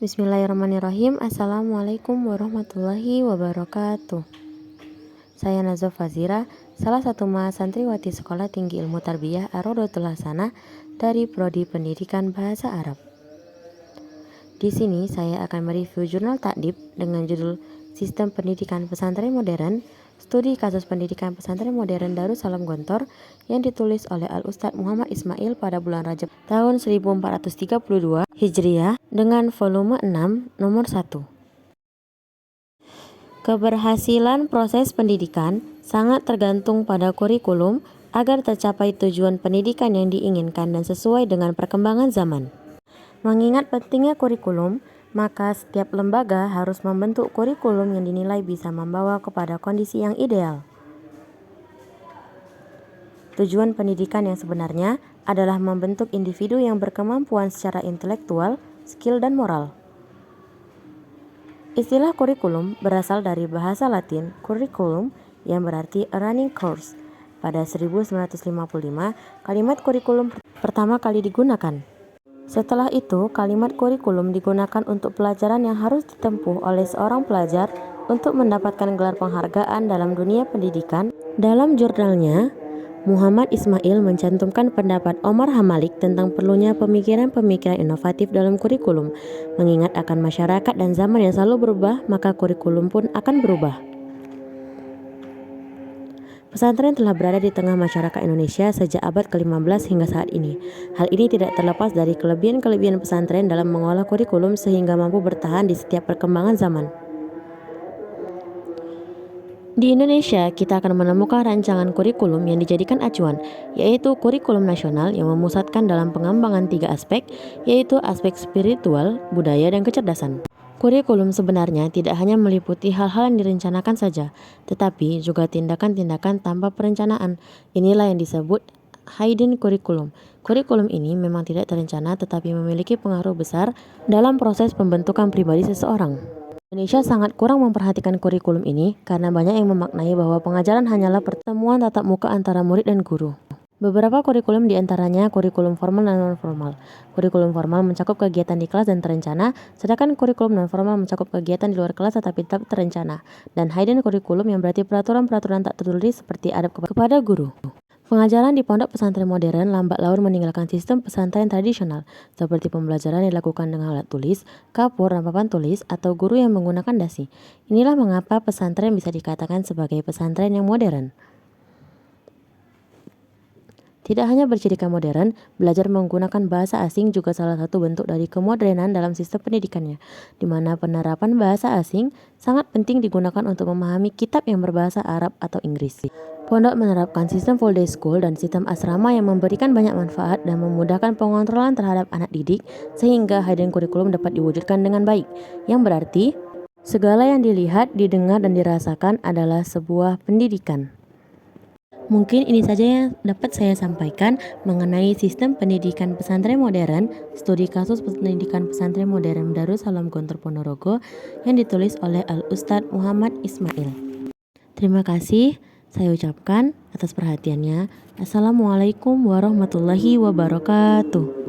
Bismillahirrahmanirrahim. Assalamualaikum warahmatullahi wabarakatuh. Saya Nazaf Fazira, salah satu santriwati Sekolah Tinggi Ilmu Tarbiyah Ar-Rodotul Hasanah dari Prodi Pendidikan Bahasa Arab. Di sini saya akan mereview jurnal takdib dengan judul Sistem Pendidikan Pesantren Modern, Studi Kasus Pendidikan Pesantren Modern Darussalam Gontor yang ditulis oleh Al-Ustadz Muhammad Ismail pada bulan Rajab tahun 1432 Hijriah dengan volume 6 nomor 1. Keberhasilan proses pendidikan sangat tergantung pada kurikulum agar tercapai tujuan pendidikan yang diinginkan dan sesuai dengan perkembangan zaman. Mengingat pentingnya kurikulum, maka setiap lembaga harus membentuk kurikulum yang dinilai bisa membawa kepada kondisi yang ideal. Tujuan pendidikan yang sebenarnya adalah membentuk individu yang berkemampuan secara intelektual, skill, dan moral. Istilah kurikulum berasal dari bahasa Latin curriculum yang berarti a running course. Pada 1955, kalimat kurikulum pertama kali digunakan. Setelah itu, kalimat kurikulum digunakan untuk pelajaran yang harus ditempuh oleh seorang pelajar untuk mendapatkan gelar penghargaan dalam dunia pendidikan. Dalam jurnalnya, Muhammad Ismail mencantumkan pendapat Omar Hamalik tentang perlunya pemikiran-pemikiran inovatif dalam kurikulum. Mengingat akan masyarakat dan zaman yang selalu berubah, maka kurikulum pun akan berubah. Pesantren telah berada di tengah masyarakat Indonesia sejak abad ke-15 hingga saat ini. Hal ini tidak terlepas dari kelebihan-kelebihan pesantren dalam mengolah kurikulum sehingga mampu bertahan di setiap perkembangan zaman. Di Indonesia, kita akan menemukan rancangan kurikulum yang dijadikan acuan, yaitu kurikulum nasional yang memusatkan dalam pengembangan 3 aspek, yaitu aspek spiritual, budaya, dan kecerdasan. Kurikulum sebenarnya tidak hanya meliputi hal-hal yang direncanakan saja, tetapi juga tindakan-tindakan tanpa perencanaan. Inilah yang disebut hidden curriculum. Kurikulum ini memang tidak terencana tetapi memiliki pengaruh besar dalam proses pembentukan pribadi seseorang. Indonesia sangat kurang memperhatikan kurikulum ini karena banyak yang memaknai bahwa pengajaran hanyalah pertemuan tatap muka antara murid dan guru. Beberapa kurikulum diantaranya kurikulum formal dan non-formal. Kurikulum formal mencakup kegiatan di kelas dan terencana, sedangkan kurikulum non-formal mencakup kegiatan di luar kelas tetapi tetap terencana. Dan hidden kurikulum yang berarti peraturan-peraturan tak tertulis seperti adab kepada guru. Pengajaran di pondok pesantren modern lambat laun meninggalkan sistem pesantren tradisional, seperti pembelajaran dilakukan dengan alat tulis, kapur, dan papan tulis, atau guru yang menggunakan dasi. Inilah mengapa pesantren bisa dikatakan sebagai pesantren yang modern. Tidak hanya bercirikan modern, belajar menggunakan bahasa asing juga salah satu bentuk dari kemodernan dalam sistem pendidikannya, di mana penerapan bahasa asing sangat penting digunakan untuk memahami kitab yang berbahasa Arab atau Inggris. Pondok menerapkan sistem full day school dan sistem asrama yang memberikan banyak manfaat dan memudahkan pengontrolan terhadap anak didik sehingga hidden curriculum dapat diwujudkan dengan baik, yang berarti segala yang dilihat, didengar, dan dirasakan adalah sebuah pendidikan. Mungkin ini saja yang dapat saya sampaikan mengenai sistem pendidikan pesantren modern, studi kasus pendidikan pesantren modern Darussalam Gontor Ponorogo yang ditulis oleh Al-Ustadz Muhammad Ismail. Terima kasih saya ucapkan atas perhatiannya. Assalamualaikum warahmatullahi wabarakatuh.